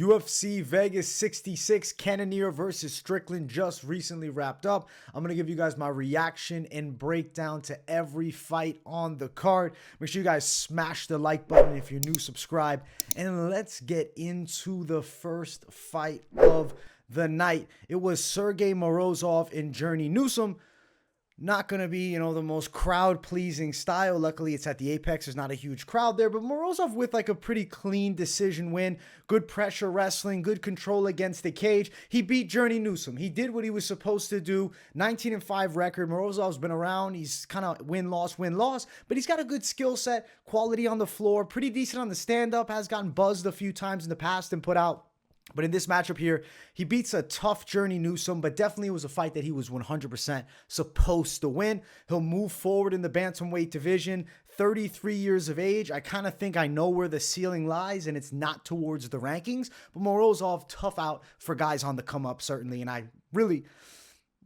UFC Vegas 66, Cannonier versus Strickland just recently wrapped up. I'm going to give you guys my reaction and breakdown to every fight on the card. Make sure you guys smash the like button if you're new, subscribe. And let's get into the first fight of the night. It was Sergey Morozov and Newson. Not going to be, the most crowd-pleasing style. Luckily, it's at the Apex. There's not a huge crowd there. But Morozov with like a pretty clean decision win. Good pressure wrestling. Good control against the cage. He beat Newson. He did what he was supposed to do. 19-5 record. Morozov's been around. He's kind of win-loss. But he's got a good skill set. Quality on the floor. Pretty decent on the stand-up. Has gotten buzzed a few times in the past and put out. But in this matchup here, he beats a tough Newson, but definitely was a fight that he was 100% supposed to win. He'll move forward in the bantamweight division, 33 years of age. I kind of think I know where the ceiling lies, and it's not towards the rankings. But Morozov, tough out for guys on the come up, certainly. And I really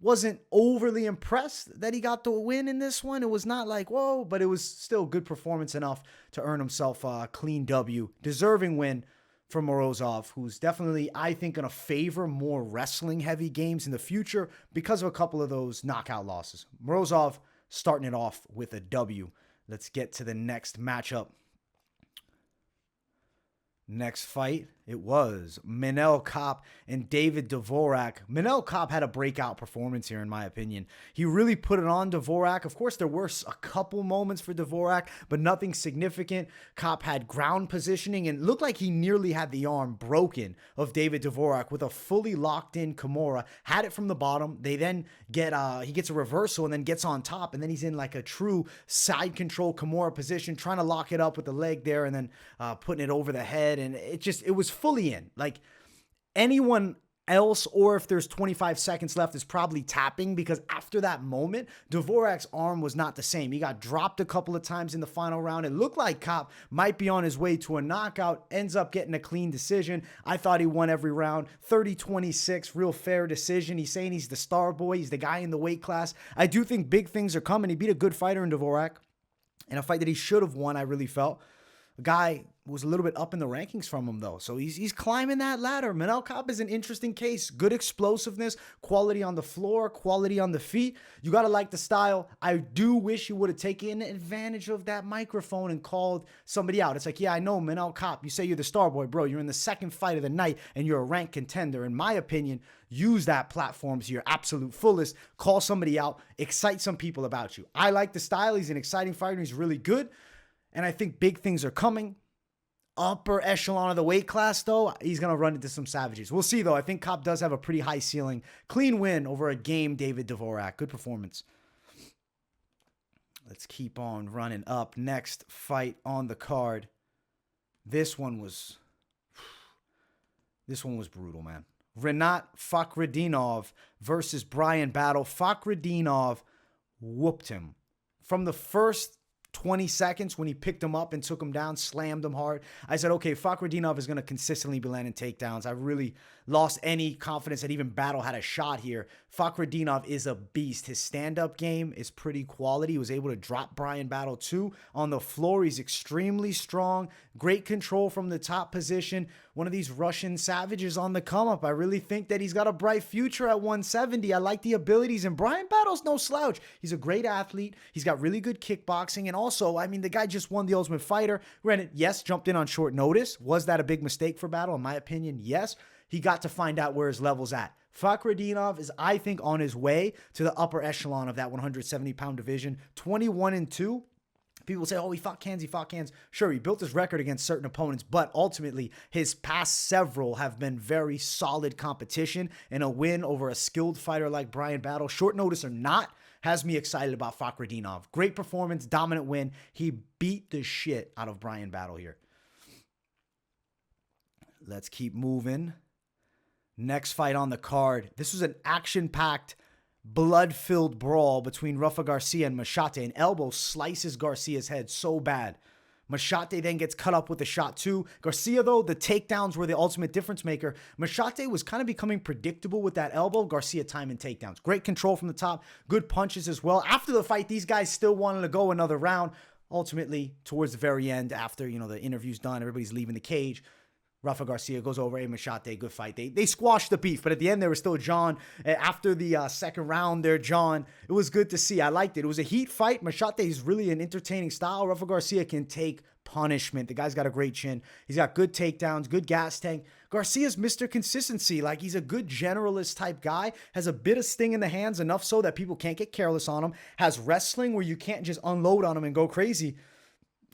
wasn't overly impressed that he got the win in this one. It was not like, whoa, but it was still good performance enough to earn himself a clean W. Deserving win for Morozov, who's definitely, I think, going to favor more wrestling-heavy games in the future because of a couple of those knockout losses. Morozov starting it off with a W. Let's get to the next matchup. Next fight, it was Manel Kape and David Dvořák. Manel Kape had a breakout performance here, in my opinion. He really put it on Dvořák. Of course, there were a couple moments for Dvořák, but nothing significant. Kape had ground positioning and looked like he nearly had the arm broken of David Dvořák with a fully locked-in Kimura. Had it from the bottom. They then he gets a reversal and then gets on top, and then he's in like a true side control Kimura position, trying to lock it up with the leg there and then putting it over the head. And it was fully in. Like anyone else, or if there's 25 seconds left, is probably tapping, because after that moment, Dvořák's arm was not the same. He got dropped a couple of times in the final round. It looked like Kape might be on his way to a knockout, ends up getting a clean decision. I thought he won every round. 30-26, real fair decision. He's saying he's the star boy. He's the guy in the weight class. I do think big things are coming. He beat a good fighter in Dvořák in a fight that he should have won, I really felt. A guy was a little bit up in the rankings from him, though. So he's climbing that ladder. Manel Kape is an interesting case. Good explosiveness, quality on the floor, quality on the feet. You got to like the style. I do wish he would have taken advantage of that microphone and called somebody out. It's like, yeah, I know, Manel Kape. You say you're the star boy, bro. You're in the second fight of the night, and you're a ranked contender. In my opinion, use that platform to your absolute fullest. Call somebody out. Excite some people about you. I like the style. He's an exciting fighter. He's really good. And I think big things are coming. Upper echelon of the weight class, though, he's going to run into some savages. We'll see, though. I think Kape does have a pretty high ceiling. Clean win over a game David Dvořák. Good performance. Let's keep on running up. Next fight on the card. This one was brutal, man. Fakhretdinov versus Bryan battle. Fakhretdinov whooped him. From the first 20 seconds when he picked him up and took him down, slammed him hard, I said, okay, Fakhretdinov is going to consistently be landing takedowns. I really lost any confidence that even Battle had a shot here. Fakhretdinov is a beast. His stand-up game is pretty quality. He was able to drop Bryan Battle too on the floor. He's extremely strong. Great control from the top position. One of these Russian savages on the come-up. I really think that he's got a bright future at 170. I like the abilities, and Bryan Battle's no slouch. He's a great athlete. He's got really good kickboxing, and also, I mean, the guy just won the Ultimate Fighter. Granted, yes, jumped in on short notice. Was that a big mistake for Battle? In my opinion, yes. He got to find out where his level's at. Fakhretdinov is, I think, on his way to the upper echelon of that 170-pound division. 21-2. People say, oh, he fought cans. Sure, he built his record against certain opponents, but ultimately, his past several have been very solid competition, and a win over a skilled fighter like Bryan Battle, short notice or not, has me excited about Fakhretdinov. Great performance, dominant win. He beat the shit out of Bryan Battle here. Let's keep moving. Next fight on the card. This was an action-packed, blood-filled brawl between Rafa García and Maheshate. An elbow slices Garcia's head so bad. Maheshate then gets cut up with a shot too. García, though, the takedowns were the ultimate difference maker. Maheshate was kind of becoming predictable with that elbow. García timing takedowns. Great control from the top. Good punches as well. After the fight, these guys still wanted to go another round. Ultimately, towards the very end, after, the interview's done, everybody's leaving the cage. Rafa García goes over, Maheshate, good fight. They squashed the beef, but at the end, they were still John. After the second round there, John, it was good to see. I liked it. It was a heat fight. Maheshate is really an entertaining style. Rafa García can take punishment. The guy's got a great chin. He's got good takedowns, good gas tank. Garcia's Mr. Consistency. Like, he's a good generalist type guy. Has a bit of sting in the hands, enough so that people can't get careless on him. Has wrestling where you can't just unload on him and go crazy.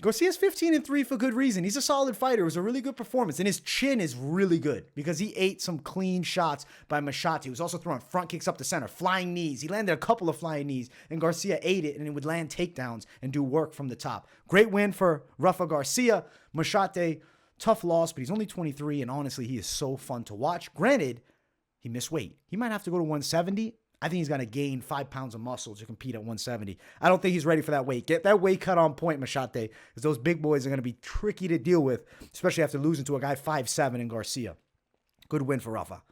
Garcia's 15-3 for good reason. He's a solid fighter. It was a really good performance. And his chin is really good because he ate some clean shots by Maheshate. He was also throwing front kicks up the center, flying knees. He landed a couple of flying knees, and García ate it, and he would land takedowns and do work from the top. Great win for Rafa García. Maheshate, tough loss, but he's only 23, and honestly, he is so fun to watch. Granted, he missed weight. He might have to go to 170. I think he's going to gain 5 pounds of muscle to compete at 170. I don't think he's ready for that weight. Get that weight cut on point, Maheshate, because those big boys are going to be tricky to deal with, especially after losing to a guy 5'7" in García. Good win for Rafa.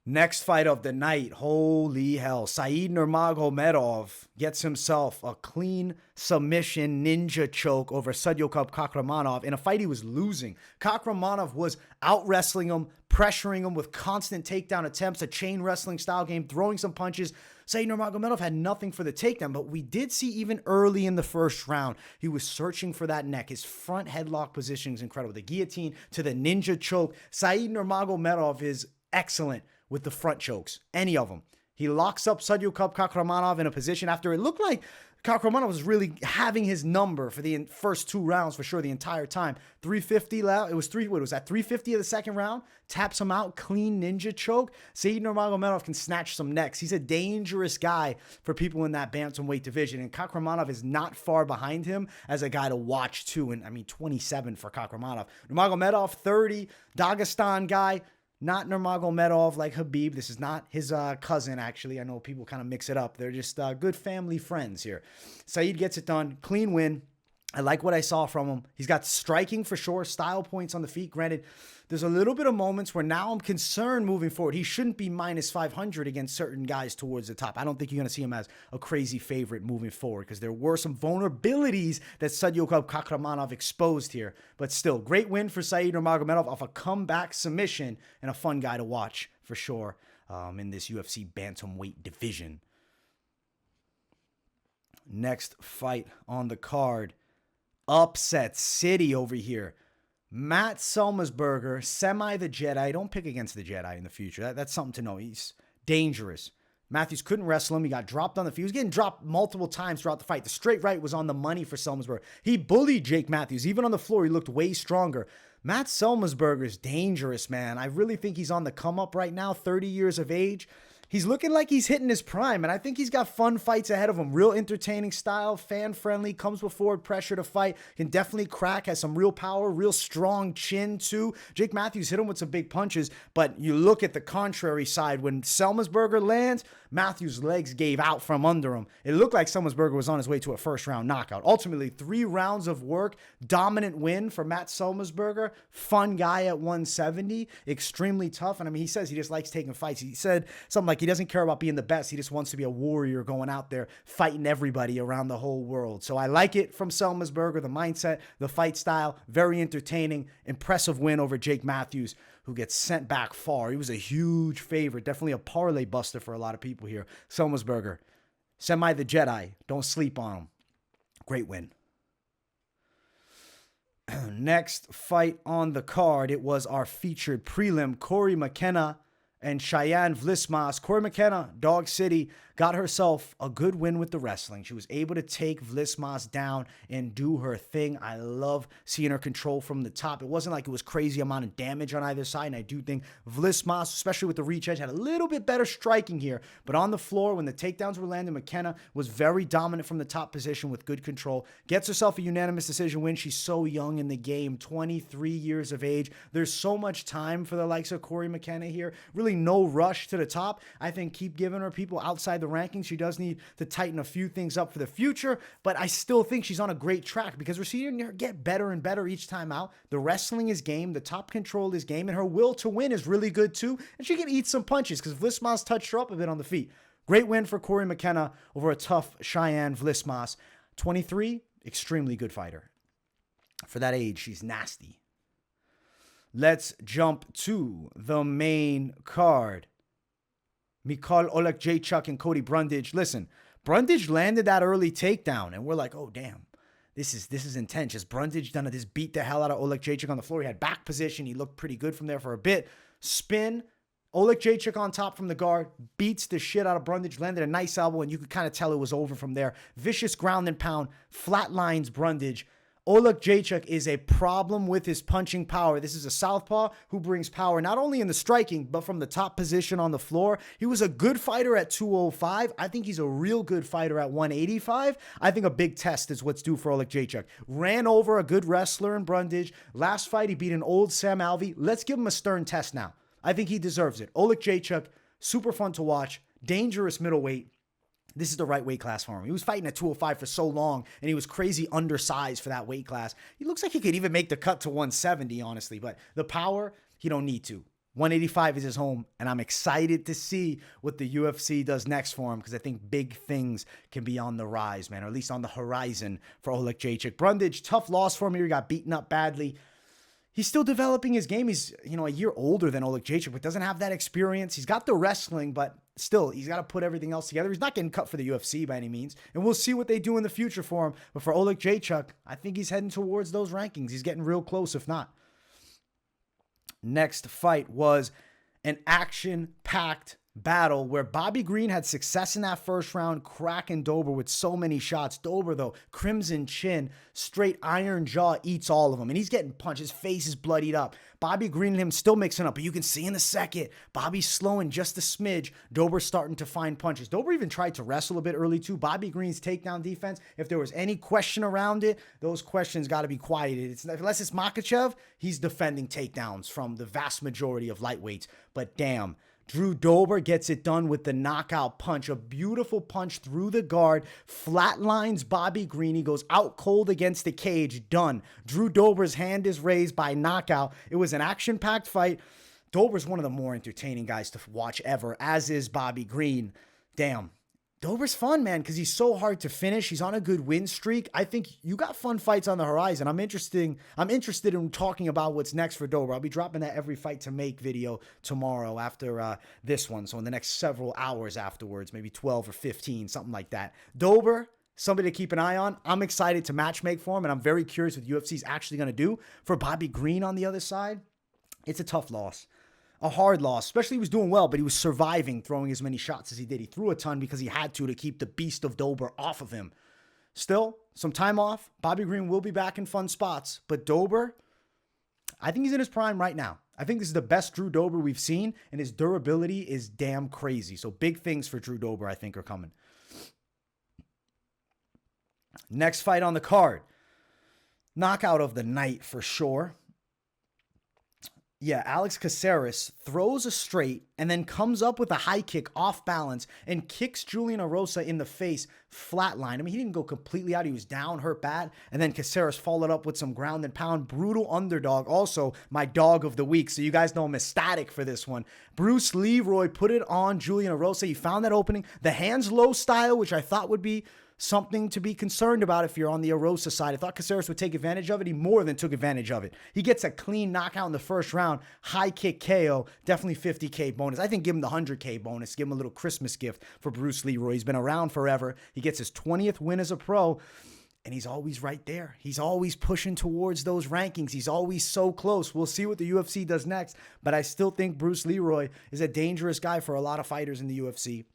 Next fight of the night, holy hell. Said Nurmagomedov gets himself a clean submission ninja choke over Kakhramonov in a fight he was losing. Kakhramonov was out-wrestling him, pressuring him with constant takedown attempts, a chain wrestling style game, throwing some punches. Said Nurmagomedov had nothing for the takedown, but we did see even early in the first round, he was searching for that neck. His front headlock position is incredible. The guillotine to the ninja choke. Said Nurmagomedov is excellent with the front chokes, any of them. He locks up Kakhramonov in a position after it looked like Kakhramonov was really having his number for the first 2 rounds for sure the entire time. 350 left. It was 350 of the second round. Taps him out, clean ninja choke. Said Nurmagomedov can snatch some necks. He's a dangerous guy for people in that bantamweight division, and Kakhramonov is not far behind him as a guy to watch too. And I mean, 27 for Kakhramonov. Nurmagomedov, 30, Dagestan guy. Not Nurmagomedov like Khabib. This is not his cousin, actually. I know people kind of mix it up. They're just good family friends here. Said gets it done. Clean win. I like what I saw from him. He's got striking for sure, style points on the feet. Granted, there's a little bit of moments where now I'm concerned moving forward. He shouldn't be minus 500 against certain guys towards the top. I don't think you're going to see him as a crazy favorite moving forward because there were some vulnerabilities that Kakhramonov exposed here. But still, great win for Said Nurmagomedov off a comeback submission and a fun guy to watch for sure in this UFC bantamweight division. Next fight on the card. Upset City over here. Matt Semelsberger, semi the Jedi. Don't pick against the Jedi in the future. That's something to know. He's dangerous. Matthews couldn't wrestle him. He got dropped on the field. He was getting dropped multiple times throughout the fight. The straight right was on the money for Semelsberger. He bullied Jake Matthews. Even on the floor, he looked way stronger. Matt Semelsberger is dangerous, man. I really think he's on the come up right now, 30 years of age. He's looking like he's hitting his prime, and I think he's got fun fights ahead of him. Real entertaining style, fan-friendly, comes with forward pressure to fight, can definitely crack, has some real power, real strong chin too. Jake Matthews hit him with some big punches, but you look at the contrary side. When Semelsberger lands, Matthews' legs gave out from under him. It looked like Semelsberger was on his way to a first-round knockout. Ultimately, 3 rounds of work, dominant win for Matt Semelsberger. Fun guy at 170, extremely tough, and I mean, he says he just likes taking fights. He said something like he doesn't care about being the best. He just wants to be a warrior going out there fighting everybody around the whole world. So I like it from Semelsberger, the mindset, the fight style, very entertaining, impressive win over Jake Matthews, who gets sent back far. He was a huge favorite, definitely a parlay buster for a lot of people here. Semelsberger, semi the Jedi, don't sleep on him. Great win. Next fight on the card, it was our featured prelim, Cory McKenna and Cheyanne Vlismas. Cory McKenna, Dog City, got herself a good win with the wrestling. She was able to take Vlismas down and do her thing. I love seeing her control from the top. It wasn't like it was crazy amount of damage on either side, and I do think Vlismas, especially with the reach edge, had a little bit better striking here. But on the floor, when the takedowns were landing, McKenna was very dominant from the top position with good control. Gets herself a unanimous decision win. She's so young in the game, 23 years of age. There's so much time for the likes of Cory McKenna here. Really no rush to the top. I think keep giving her people outside the rankings. She does need to tighten a few things up for the future, but I still think she's on a great track because we're seeing her get better and better each time out. The wrestling is game, the top control is game, and her will to win is really good too, and she can eat some punches because Vlismas touched her up a bit on the feet. Great win for Cory McKenna over a tough Cheyanne Vlismas. 23, extremely good fighter. For that age, she's nasty. let's jump to the main card. Mikhail Oleksiejczuk and Cody Brundage. Listen, Brundage landed that early takedown, and we're like, oh, damn. This is intense. Just Brundage done this, beat the hell out of Oleksiejczuk on the floor. He had back position. He looked pretty good from there for a bit. Spin. Oleksiejczuk on top from the guard. Beats the shit out of Brundage. Landed a nice elbow, and you could kind of tell it was over from there. Vicious ground and pound. Flatlines Brundage. Oleksiejczuk is a problem with his punching power. This is a southpaw who brings power not only in the striking, but from the top position on the floor. He was a good fighter at 205. I think he's a real good fighter at 185. I think a big test is what's due for Oleksiejczuk. Ran over a good wrestler in Brundage. Last fight, he beat an old Sam Alvey. Let's give him a stern test now. I think he deserves it. Oleksiejczuk, super fun to watch. Dangerous middleweight. This is the right weight class for him. He was fighting at 205 for so long, and he was crazy undersized for that weight class. He looks like he could even make the cut to 170, honestly. But the power, he don't need to. 185 is his home, and I'm excited to see what the UFC does next for him because I think big things can be on the rise, man, or at least on the horizon for Oleksiejczuk. Brundage, tough loss for him here. He got beaten up badly. He's still developing his game. He's, a year older than Oleksiejczuk, but doesn't have that experience. He's got the wrestling, but still, he's got to put everything else together. He's not getting cut for the UFC by any means, and we'll see what they do in the future for him. But for Oleksiejczuk, I think he's heading towards those rankings. He's getting real close, if not. Next fight was an action-packed battle where Bobby Green had success in that first round, cracking Dober with so many shots. Dober, though, crimson chin, straight iron jaw, eats all of them. And he's getting punched. His face is bloodied up. Bobby Green and him still mixing up. But you can see in the second, Bobby's slowing just a smidge. Dober's starting to find punches. Dober even tried to wrestle a bit early, too. Bobby Green's takedown defense, if there was any question around it, those questions got to be quieted. Unless it's Makhachev, he's defending takedowns from the vast majority of lightweights. But damn, Drew Dober gets it done with the knockout punch. A beautiful punch through the guard. Flatlines Bobby Green. He goes out cold against the cage. Done. Drew Dober's hand is raised by knockout. It was an action-packed fight. Dober's one of the more entertaining guys to watch ever, as is Bobby Green. Damn. Dober's fun, man, because he's so hard to finish. He's on a good win streak. I think you got fun fights on the horizon. I'm interested in talking about what's next for Dober. I'll be dropping that every fight to make video tomorrow after this one. So in the next several hours afterwards, maybe 12 or 15, something like that. Dober, somebody to keep an eye on. I'm excited to match make for him, and I'm very curious what UFC's actually going to do. For Bobby Green on the other side, it's a tough loss. A hard loss, especially he was doing well, but he was surviving throwing as many shots as he did. He threw a ton because he had to keep the beast of Dober off of him. Still, some time off. Bobby Green will be back in fun spots, but Dober, I think he's in his prime right now. I think this is the best Drew Dober we've seen, and his durability is damn crazy. So big things for Drew Dober, I think, are coming. Next fight on the card. Knockout of the night for sure. Yeah, Alex Caceres throws a straight and then comes up with a high kick off balance and kicks Julian Erosa in the face flatline. I mean, he didn't go completely out. He was down, hurt bad. And then Caceres followed up with some ground and pound. Brutal underdog. Also, my dog of the week. So you guys know I'm ecstatic for this one. Bruce Leroy put it on Julian Erosa. He found that opening. The hands low style, which I thought would be something to be concerned about if you're on the Erosa side. I thought Caceres would take advantage of it. He more than took advantage of it. He gets a clean knockout in the first round. High kick KO. Definitely 50K bonus. I think give him the 100K bonus. Give him a little Christmas gift for Bruce Leroy. He's been around forever. He gets his 20th win as a pro. And he's always right there. He's always pushing towards those rankings. He's always so close. We'll see what the UFC does next. But I still think Bruce Leroy is a dangerous guy for a lot of fighters in the UFC.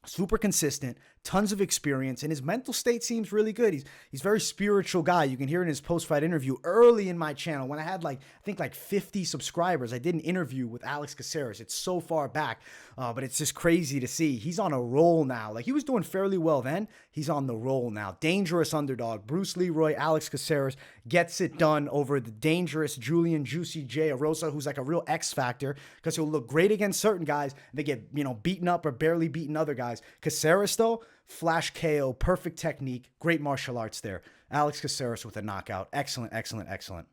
Super consistent, tons of experience, and his mental state seems really good. He's a very spiritual guy. You can hear in his post-fight interview early in my channel when I had I think 50 subscribers. I did an interview with Alex Caceres. It's so far back, but it's just crazy to see. He's on a roll now. He was doing fairly well then. He's on the roll now. Dangerous underdog. Bruce Leroy, Alex Caceres gets it done over the dangerous Julian Juicy J Erosa, who's like a real X factor because he'll look great against certain guys. And they get beaten up or barely beaten other guys. Caceres, though, flash KO, perfect technique, great martial arts there. Alex Caceres with a knockout. Excellent, excellent, excellent.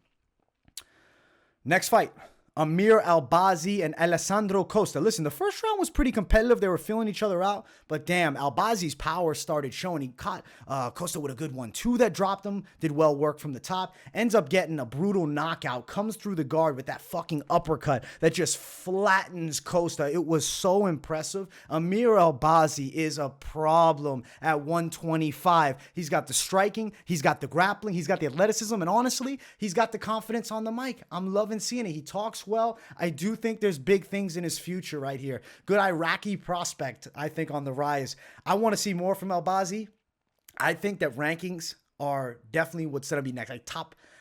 Next fight, Amir Albazi and Alessandro Costa. Listen, the first round was pretty competitive. They were feeling each other out. But damn, Albazi's power started showing. He caught Costa with a good one, too, that dropped him. Did well work from the top. Ends up getting a brutal knockout. Comes through the guard with that fucking uppercut that just flattens Costa. It was so impressive. Amir Albazi is a problem at 125. He's got the striking. He's got the grappling. He's got the athleticism. And honestly, he's got the confidence on the mic. I'm loving seeing it. He talks well. I do think there's big things in his future right here. Good Iraqi prospect, I think, on the rise. I want to see more from Albazi. I think that rankings are definitely what's going to be next. Like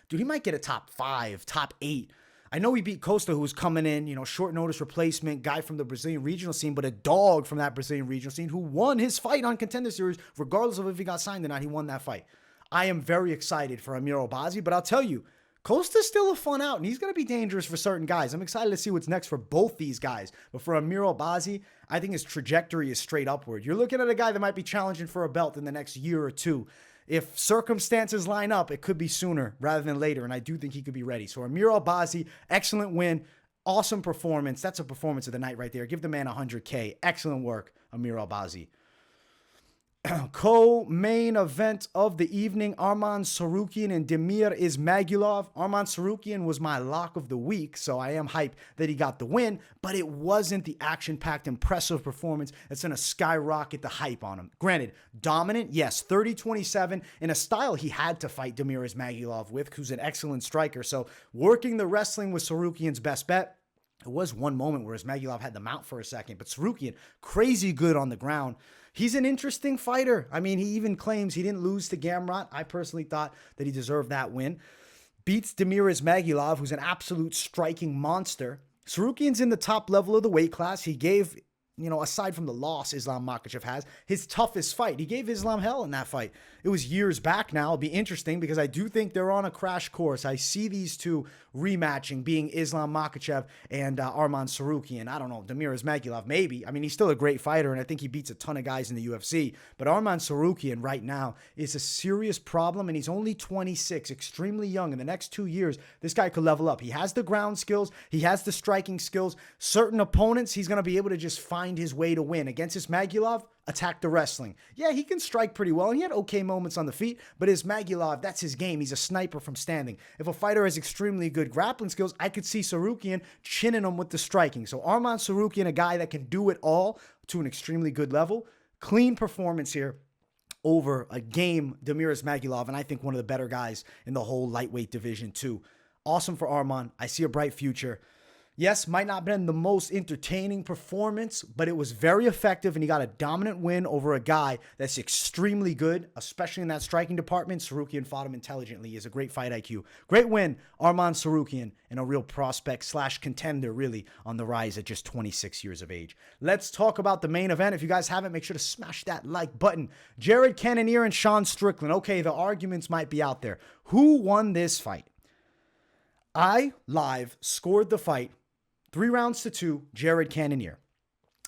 dude, he might get a top 5, top 8. I know he beat Costa, who was coming in, short notice replacement, guy from the Brazilian regional scene, but a dog from that Brazilian regional scene who won his fight on Contender Series, regardless of if he got signed or not. He won that fight. I am very excited for Amir Albazi, but I'll tell you, Costa's still a fun out, and he's going to be dangerous for certain guys. I'm excited to see what's next for both these guys. But for Amir Albazi, I think his trajectory is straight upward. You're looking at a guy that might be challenging for a belt in the next year or two. If circumstances line up, it could be sooner rather than later, and I do think he could be ready. So Amir Albazi, excellent win, awesome performance. That's a performance of the night right there. Give the man 100K. Excellent work, Amir Albazi. Co-main event of the evening, Arman Tsarukyan and Damir Ismagulov. Arman Tsarukyan was my lock of the week, so I am hyped that he got the win, but it wasn't the action-packed, impressive performance that's going to skyrocket the hype on him. Granted, dominant, yes, 30-27, in a style he had to fight Damir Ismagulov with, who's an excellent striker, so working the wrestling was Tsarukyan's best bet. There was one moment where Ismagulov had the mount for a second, but Tsarukyan, crazy good on the ground. He's an interesting fighter. I mean, he even claims he didn't lose to Gamrot. I personally thought that he deserved that win. Beats Damir Ismagulov, who's an absolute striking monster. Tsarukyan's in the top level of the weight class. He gave, aside from the loss Islam Makhachev has, his toughest fight. He gave Islam hell in that fight. It was years back now. It'll be interesting because I do think they're on a crash course. I see these two rematching, being Islam Makhachev and Arman Tsarukyan. I don't know, Damir Ismagulov, maybe. I mean, he's still a great fighter, and I think he beats a ton of guys in the UFC. But Arman Tsarukyan right now is a serious problem, and he's only 26, extremely young. In the next 2 years, this guy could level up. He has the ground skills. He has the striking skills. Certain opponents, he's going to be able to just find his way to win. Against Ismagulov, attack the wrestling. Yeah, he can strike pretty well, and he had okay moments on the feet, but Ismagulov, that's his game. He's a sniper from standing. If a fighter has extremely good grappling skills, I could see Tsarukyan chinning him with the striking. So Arman Tsarukyan, a guy that can do it all to an extremely good level. Clean performance here over a game Damir Ismagulov, and I think one of the better guys in the whole lightweight division too. Awesome for Arman. I see a bright future. Yes, might not have been the most entertaining performance, but it was very effective, and he got a dominant win over a guy that's extremely good, especially in that striking department. Tsarukyan fought him intelligently. He has a great fight IQ. Great win, Arman Tsarukyan, and a real prospect / contender, really, on the rise at just 26 years of age. Let's talk about the main event. If you guys haven't, make sure to smash that like button. Jared Cannonier and Sean Strickland. Okay, the arguments might be out there. Who won this fight? I, live, scored the fight 3-2, Jared Cannonier.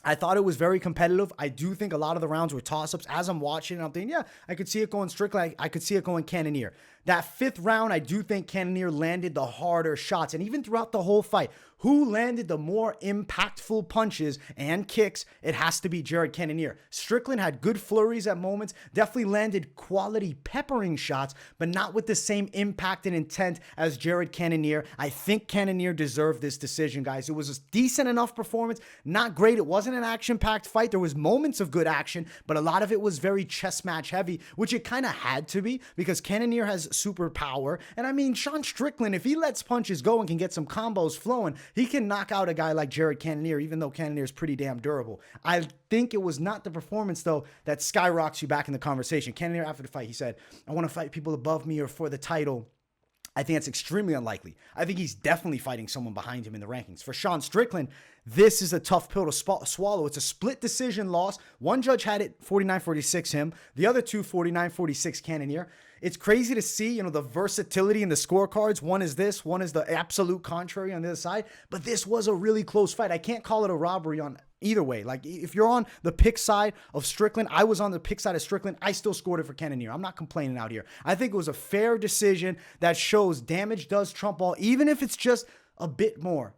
I thought it was very competitive. I do think a lot of the rounds were toss-ups. As I'm watching, I'm thinking, yeah, I could see it going Strickland. I could see it going Cannonier. That 5th round, I do think Cannonier landed the harder shots. And even throughout the whole fight, who landed the more impactful punches and kicks? It has to be Jared Cannonier. Strickland had good flurries at moments, definitely landed quality peppering shots, but not with the same impact and intent as Jared Cannonier. I think Cannonier deserved this decision, guys. It was a decent enough performance, not great. It wasn't an action-packed fight. There was moments of good action, but a lot of it was very chess match heavy, which it kind of had to be because Cannonier has superpower. And I mean, Sean Strickland, if he lets punches go and can get some combos flowing, he can knock out a guy like Jared Cannonier, even though Cannonier is pretty damn durable. I think it was not the performance, though, that skyrockets you back in the conversation. Cannonier, after the fight, he said, I want to fight people above me or for the title. I think that's extremely unlikely. I think he's definitely fighting someone behind him in the rankings. For Sean Strickland, this is a tough pill to swallow. It's a split decision loss. One judge had it 49-46 him. The other two 49-46 Cannonier. It's crazy to see, the versatility in the scorecards. One is this, one is the absolute contrary on the other side. But this was a really close fight. I can't call it a robbery on either way. Like, if you're on the pick side of Strickland, I was on the pick side of Strickland, I still scored it for Cannonier. I'm not complaining out here. I think it was a fair decision that shows damage does trump all, even if it's just a bit more.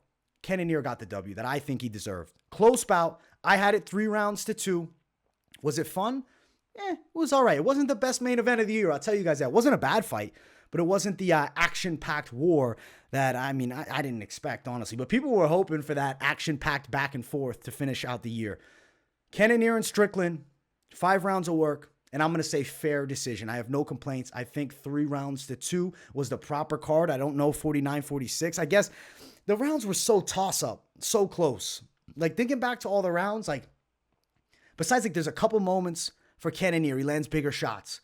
Cannonier got the W that I think he deserved. Close bout. I had it 3-2. Was it fun? It was all right. It wasn't the best main event of the year. I'll tell you guys that. It wasn't a bad fight, but it wasn't the action-packed war that, I didn't expect, honestly. But people were hoping for that action-packed back and forth to finish out the year. Cannonier and Strickland, 5 rounds of work, and I'm going to say fair decision. I have no complaints. I think 3-2 was the proper card. I don't know 49-46. I guess the rounds were so toss-up, so close. Like, thinking back to all the rounds, like, besides, like, there's a couple moments for Cannonier. He lands bigger shots.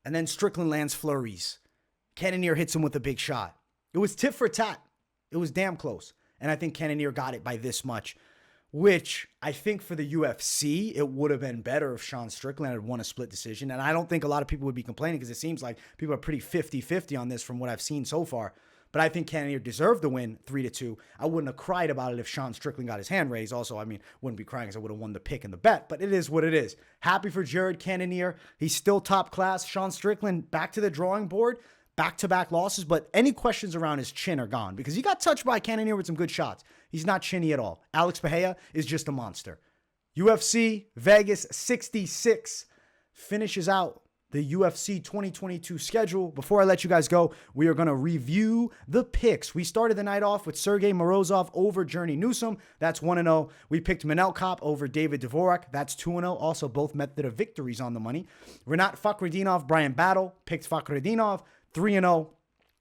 And then Strickland lands flurries. Cannonier hits him with a big shot. It was tit for tat. It was damn close. And I think Cannonier got it by this much, which I think for the UFC, it would have been better if Sean Strickland had won a split decision. And I don't think a lot of people would be complaining because it seems like people are pretty 50-50 on this from what I've seen so far. But I think Cannonier deserved the win 3-2. I wouldn't have cried about it if Sean Strickland got his hand raised. Also, wouldn't be crying because I would have won the pick and the bet. But it is what it is. Happy for Jared Cannonier. He's still top class. Sean Strickland back to the drawing board. Back-to-back losses. But any questions around his chin are gone because he got touched by Cannonier with some good shots. He's not chinny at all. Alex Bahia is just a monster. UFC Vegas 66 finishes out the UFC 2022 schedule. Before I let you guys go, we are going to review the picks. We started the night off with Sergey Morozov over Journey Newsom. That's 1-0. We picked Manel Kape over David Dvořák. That's 2-0. Also, both method of victories on the money. Renat Fakhretdinov, Bryan battle. Picked Fakhretdinov. 3-0.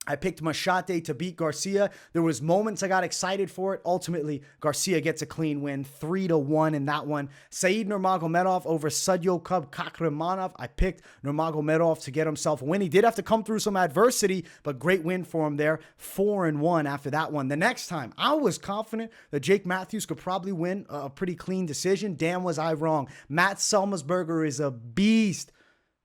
I picked Maheshate to beat García. There was moments I got excited for it. Ultimately, García gets a clean win, 3-1 in that one. Said Nurmagomedov over Kakhramonov. I picked Nurmagomedov to get himself a win. He did have to come through some adversity, but great win for him there. 4-1 after that one. The next time, I was confident that Jake Matthews could probably win a pretty clean decision. Damn, was I wrong. Matt Semelsberger is a beast.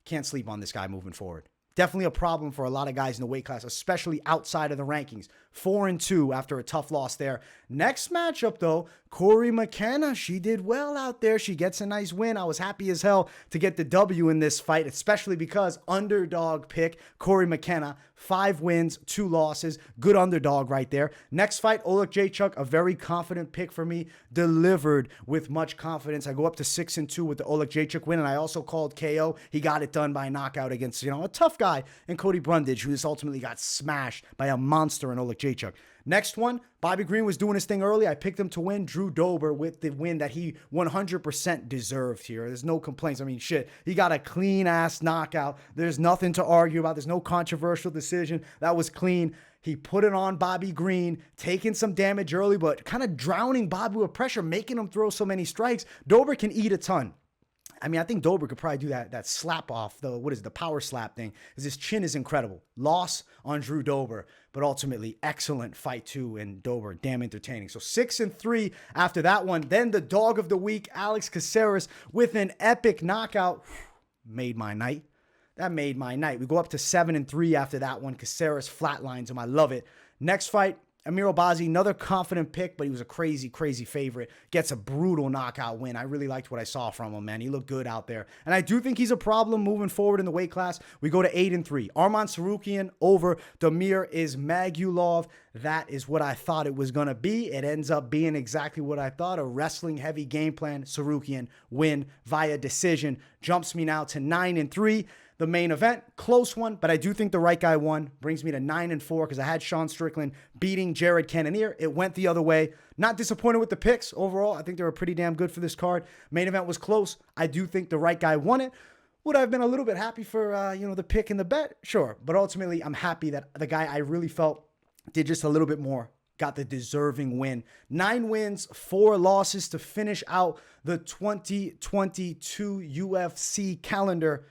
Can't sleep on this guy moving forward. Definitely a problem for a lot of guys in the weight class, especially outside of the rankings. 4-2 after a tough loss there. Next matchup, though, Cory McKenna. She did well out there. She gets a nice win. I was happy as hell to get the W in this fight, especially because underdog pick, Cory McKenna. 5 wins, 2 losses. Good underdog right there. Next fight, Oleksiejczuk, a very confident pick for me. Delivered with much confidence. I go up to 6-2 with the Oleksiejczuk win, and I also called KO. He got it done by knockout against, a tough guy in Cody Brundage, who just ultimately got smashed by a monster in Oleksiejczuk. Next one, Bobby Green was doing his thing early. I picked him to win. Drew Dober with the win that he 100% deserved here. There's no complaints. Shit. He got a clean-ass knockout. There's nothing to argue about. There's no controversial decision. That was clean. He put it on Bobby Green, taking some damage early, but kind of drowning Bobby with pressure, making him throw so many strikes. Dober can eat a ton. I think Dober could probably do that slap off, the power slap thing, because his chin is incredible. Loss on Drew Dober, but ultimately excellent fight too, and Dober, damn entertaining. So 6-3 after that one. Then the dog of the week, Alex Caceres, with an epic knockout. Made my night. That made my night. We go up to 7-3 after that one. Caceres flatlines him. I love it. Next fight, Albazi, another confident pick, but he was a crazy, crazy favorite. Gets a brutal knockout win. I really liked what I saw from him, man. He looked good out there. And I do think he's a problem moving forward in the weight class. We go to 8-3. Arman Tsarukyan over Damir Ismagulov. That is what I thought it was going to be. It ends up being exactly what I thought. A wrestling-heavy game plan. Tsarukyan win via decision. Jumps me now to 9-3. The main event, close one, but I do think the right guy won. Brings me to 9-4 because I had Sean Strickland beating Jared Cannonier. It went the other way. Not disappointed with the picks overall. I think they were pretty damn good for this card. Main event was close. I do think the right guy won it. Would I have been a little bit happy for, the pick and the bet? Sure. But ultimately, I'm happy that the guy I really felt did just a little bit more. Got the deserving win. 9 wins, 4 losses to finish out the 2022 UFC calendar.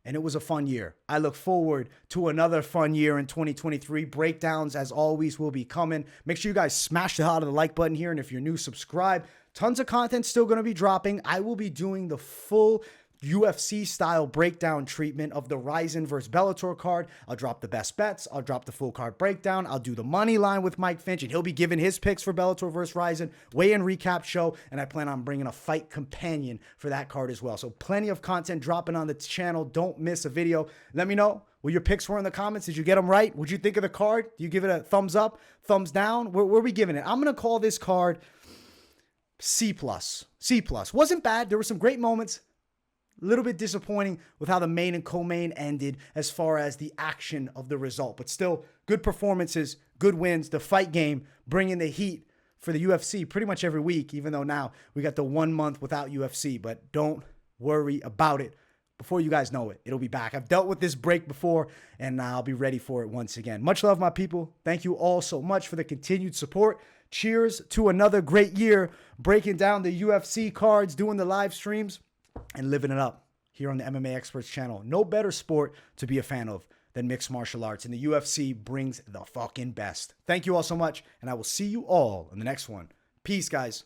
And it was a fun year. I look forward to another fun year in 2023. Breakdowns, as always, will be coming. Make sure you guys smash the hell out of the like button here. And if you're new, subscribe. Tons of content still going to be dropping. I will be doing the full UFC-style breakdown treatment of the Ryzen versus Bellator card. I'll drop the best bets. I'll drop the full card breakdown. I'll do the money line with Mike Finch, and he'll be giving his picks for Bellator versus Ryzen. Weigh-in recap show, and I plan on bringing a fight companion for that card as well. So plenty of content dropping on the channel. Don't miss a video. Let me know what what your picks were in the comments. Did you get them right? What'd you think of the card? Do you give it a thumbs up, thumbs down? Where are we giving it? I'm going to call this card C+. C+. Wasn't bad. There were some great moments. A little bit disappointing with how the main and co-main ended as far as the action of the result. But still, good performances, good wins. The fight game bringing the heat for the UFC pretty much every week, even though now we got the 1 month without UFC. But don't worry about it. Before you guys know it, it'll be back. I've dealt with this break before, and I'll be ready for it once again. Much love, my people. Thank you all so much for the continued support. Cheers to another great year, breaking down the UFC cards, doing the live streams, and living it up here on the MMA Experts channel. No better sport to be a fan of than mixed martial arts, and the UFC brings the fucking best. Thank you all so much, and I will see you all in the next one. Peace, guys.